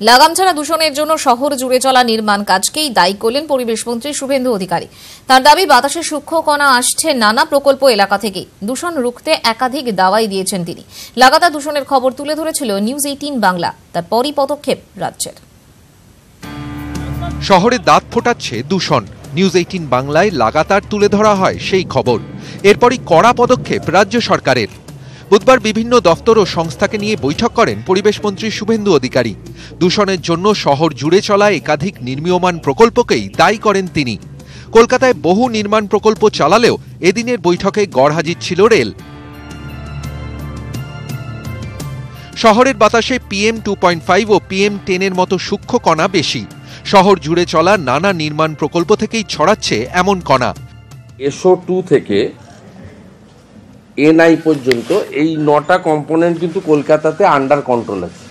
লাগামছাড়া দূষণের জন্য শহর জুড়ে চলা নির্মাণ কাজকেই দায়ী করলেন পরিবেশ মন্ত্রী শুভেন্দু অধিকারী। তার দাবি, বাতাসে সূক্ষ্ম কণা আসছে নানা প্রকল্প এলাকা থেকে। দূষণ রুখতে একাধিক দাওয়াই দিয়েছেন তিনি। লাগাতার দূষণের খবর তুলে ধরেছিল নিউজ 18 বাংলা। তারপরই পদক্ষেপ রাজ্যের। শহরে দাঁত ফোটাচ্ছে দূষণ। নিউজ 18 বাংলায় লাগাতার তুলে ধরা হয় সেই খবর। এরপরই কড়া পদক্ষেপ রাজ্য সরকারের। বুধবার বিভিন্ন দফতর ও সংস্থাকে নিয়ে বৈঠক করেন পরিবেশ মন্ত্রী শুভেন্দু অধিকারী। দূষণের জন্য শহর জুড়ে চলা একাধিক নির্মীয়মান প্রকল্পকেই দায়ী করেন তিনি। কলকাতায় বহু নির্মাণ প্রকল্প চালালেও এদিনের বৈঠকে গড়হাজির ছিল রেল। শহরের বাতাসে PM 2.5 ও PM 10 এর মতো সূক্ষ্ম কণা বেশি। শহর জুড়ে চলা নানা নির্মাণ প্রকল্প থেকেই ছড়াচ্ছে এমন কণা। SO2 থেকে NI পর্যন্ত এই 9টা কম্পোনেন্ট কিন্তু কলকাতাতে আন্ডার কন্ট্রোল আছে,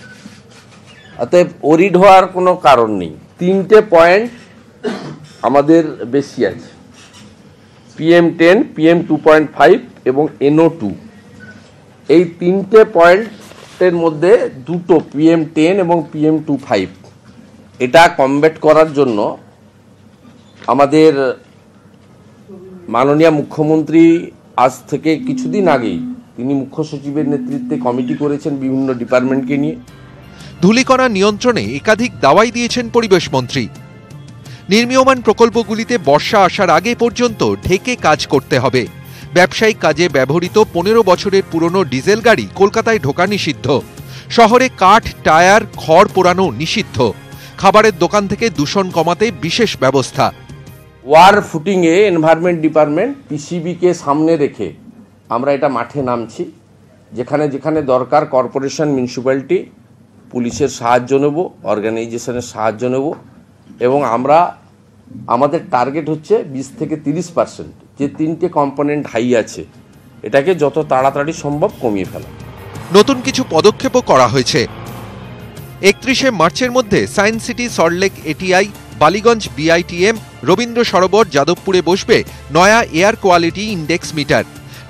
অতএব ওরিড হওয়ার কোনো কারণ নেই। 3টে পয়েন্ট আমাদের বেশি আছে, PM 10, PM 2.5 এবং NO2। এই 3টে পয়েন্টের মধ্যে দুটো PM 10 এবং PM 2.5। এটা কমব্যাট করার জন্য আমাদের মাননীয় মুখ্যমন্ত্রী আজ থেকে কিছুদিন আগেই তিনি মুখ্য সচিবের নেতৃত্বে কমিটি করেছেন বিভিন্ন ডিপার্টমেন্টকে নিয়ে। ধূলিকণা নিয়ন্ত্রণে একাধিক দাওয়াই দিয়েছেন পরিবেশ মন্ত্রী। নির্মীয়মান প্রকল্পগুলিতে বর্ষা আসার আগে পর্যন্ত ঢেকে কাজ করতে হবে। ব্যবসায়িক কাজে ব্যবহৃত 15 বছরের পুরনো ডিজেল গাড়ি কলকাতায় ঢোকা নিষিদ্ধ। শহরে কাঠ, টায়ার, খড় পোড়ানো নিষিদ্ধ। খাবারের দোকান থেকে দূষণ কমাতে বিশেষ ব্যবস্থা। ওয়ার ফুটিংয়ে এনভায়রনমেন্ট ডিপার্টমেন্ট PCB-কে সামনে রেখে আমরা এটা মাঠে নামছি। যেখানে যেখানে দরকার কর্পোরেশন, মিউনিসিপ্যালিটি, পুলিশের সাহায্য নেব, অর্গানাইজেশনের সাহায্য নেব এবং আমাদের টার্গেট হচ্ছে 20 থেকে 30%। যে 3টে কম্পোনেন্ট হাই আছে এটাকে যত তাড়াতাড়ি সম্ভব কমিয়ে ফেলা। নতুন কিছু পদক্ষেপও করা হয়েছে। 31শে মার্চের মধ্যে science city, Salt Lake ATI, Ballygunge BITM, Rabindra Sarobar, যাদবপুরে বসবে নয়া air quality index meter.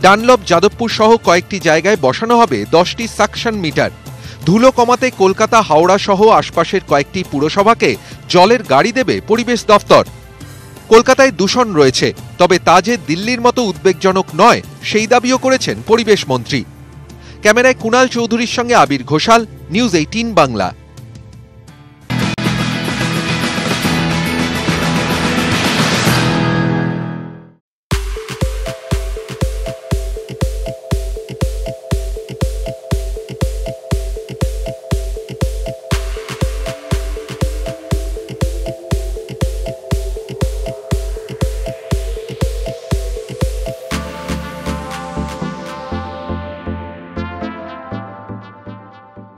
Dunlop, Jadavpur সহ কয়েকটি জায়গায় বসানো হবে 10টি সাকশন মিটার। ধুলো কমাতে কলকাতা, হাওড়া সহ আশপাশের কয়েকটি পুরসভাকে জলের গাড়ি দেবে পরিবেশ দফতর। কলকাতায় দূষণ রয়েছে, তবে তা যে দিল্লির মতো উদ্বেগজনক নয় সেই দাবিও করেছেন পরিবেশ মন্ত্রী। ক্যামেরায় কুণাল চৌধুরীর সঙ্গে আবির ঘোষাল, নিউজ 18 বাংলা।